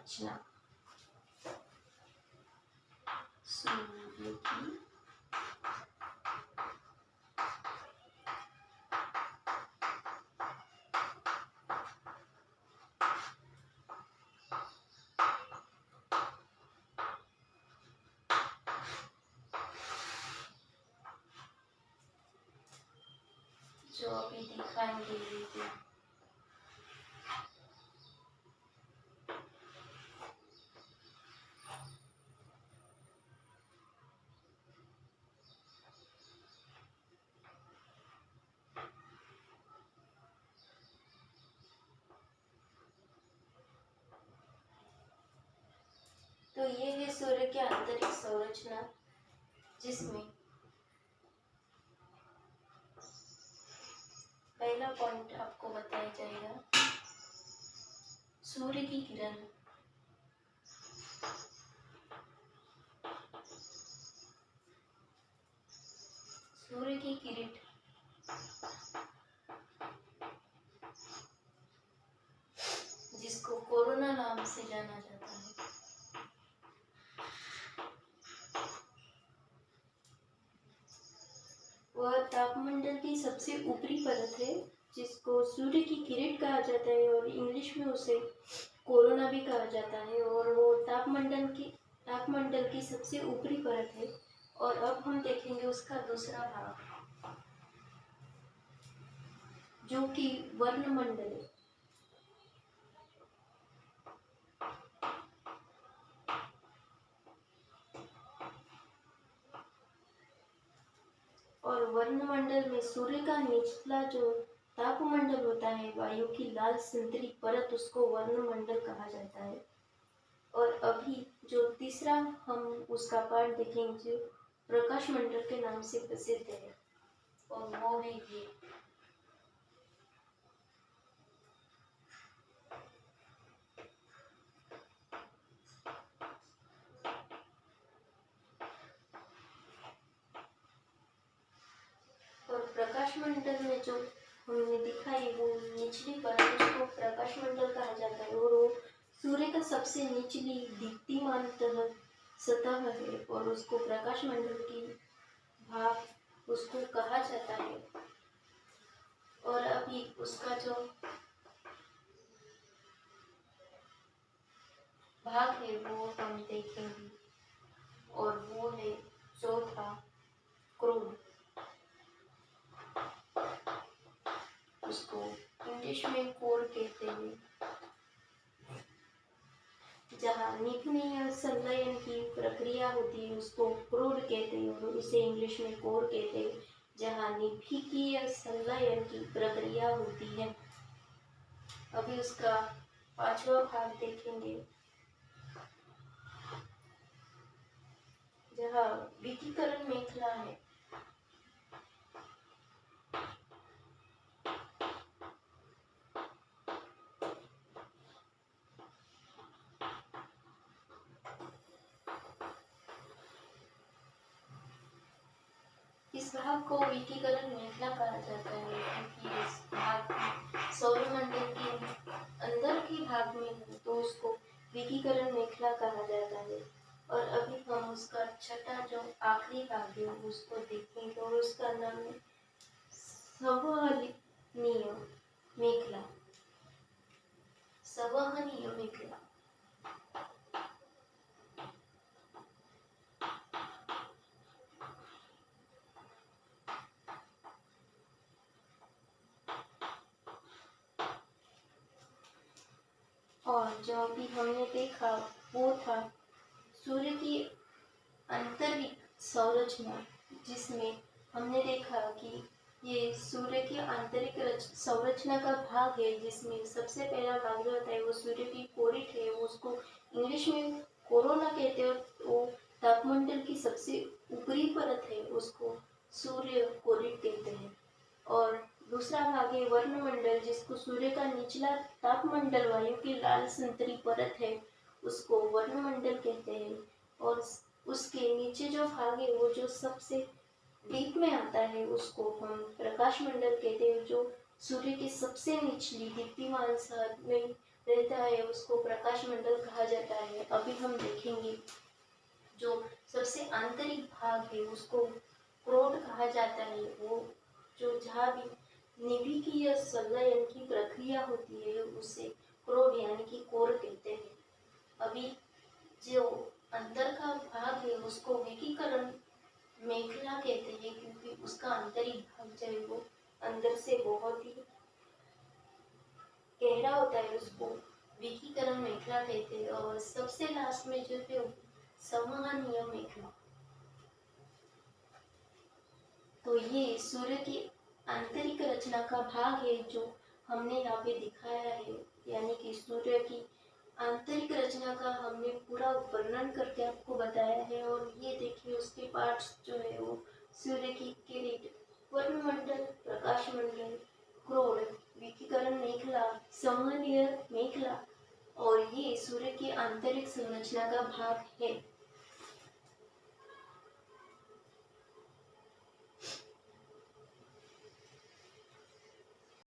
संरचना। सूर्य की जो अभी दिखाएंगे वीडियो। तो ये है सूर्य की आंतरिक संरचना, जिसमें पहला पॉइंट आपको बताया जाएगा सूर्य की किरण। सूर्य की किरण जिसको कोरोना नाम से जाना जाता है, वह तापमंडल की सबसे ऊपरी परत है, जिसको सूर्य की किरण कहा जाता है और इंग्लिश में उसे कोरोना भी कहा जाता है। और वो तापमंडल की सबसे ऊपरी परत है। और अब हम देखेंगे उसका दूसरा भाग, जो कि वर्णमंडल है। और वर्णमंडल में सूर्य का निचला जो तापमंडल होता है, वायु की लाल संतरी परत, उसको वर्णमंडल कहा जाता है। और अभी जो तीसरा हम उसका पार्ट देखेंगे, जो प्रकाश मंडल के नाम से प्रसिद्ध है, और वो है ये। और प्रकाश मंडल में जो हमने दिखाई वो निचली परत, उसको प्रकाश मंडल कहा जाता है। और वो सूर्य का सबसे निचली दीप्तिमान सतह है, और उसको प्रकाश मंडल की भाग उसको कहा जाता है। और अभी उसका जो भाग है वो हम देखेंगे, और वो है चौथा, क्रोध। उसको इंग्लिश में कोर कहते हैं। जहाँ निभनीय संलयन की प्रक्रिया होती है उसको क्रोध कहते हैं, और उसे इंग्लिश में कोर कहते हैं। जहाँ निभिकीय संलयन की प्रक्रिया होती है। अभी उसका पांचवा भाग देखेंगे, जहाँ विकिकरण मेखला है। इस भाग को विकिकरण मेखला कहा जाता है, क्योंकि इस भाग सौरमंडल के अंदर के भाग में है, तो उसको विकिकरण मेखला कहा जाता है। और अभी हम उसका छठा जो आखिरी भाग है उसको देखेंगे, और उसका नाम है संवहनीय मेखला। संवहनीय मेखला। और जो अभी हमने देखा वो था सूर्य की आंतरिक संरचना, जिसमें हमने देखा कि ये सूर्य की आंतरिक संरचना का भाग है, जिसमें सबसे पहला भाग जो होता है वो सूर्य की कोरिट है, उसको इंग्लिश में कोरोना कहते हैं। वो तापमंडल की सबसे ऊपरी परत है, उसको सूर्य कोरिट कहते हैं। और दूसरा भाग है वर्णमंडल, जिसको सूर्य का निचला तापमंडल वायु की लाल संतरी परत है, उसको वर्णमंडल कहते हैं। और उसके नीचे जो भाग है वो जो सबसे डीप में आता है उसको हम प्रकाश मंडल कहते हैं, जो सूर्य की सबसे निचली दीप्तिमान सतह में रहता है उसको प्रकाश मंडल कहा जाता है। अभी हम देखेंगे जो सबसे आंतरिक भाग है उसको क्रोड कहा जाता है। वो जो जहाँ भी निभिकीय संलयन की प्रक्रिया होती है उसे क्रोड यानी कि कोर कहते हैं। अभी जो अंदर का भाग है उसको विकीकरण मेखला कहते हैं, क्योंकि उसका आंतरिक भाग जो है वो अंदर से बहुत ही गहरा होता है, उसको विकीकरण मेखला कहते हैं। और सबसे लास्ट में जो है संवहनीय मेखला। तो ये सूर्य की आंतरिक रचना का भाग है जो हमने यहाँ पे दिखाया है, यानी कि सूर्य की आंतरिक रचना का हमने पूरा वर्णन करके आपको बताया है। और ये देखिए उसके पार्ट्स जो है वो सूर्य की किरीट, वर्णमंडल, प्रकाश मंडल, क्रोड, विकिरण मेखला, संवहनीय मेखला, और ये सूर्य की आंतरिक संरचना का भाग है।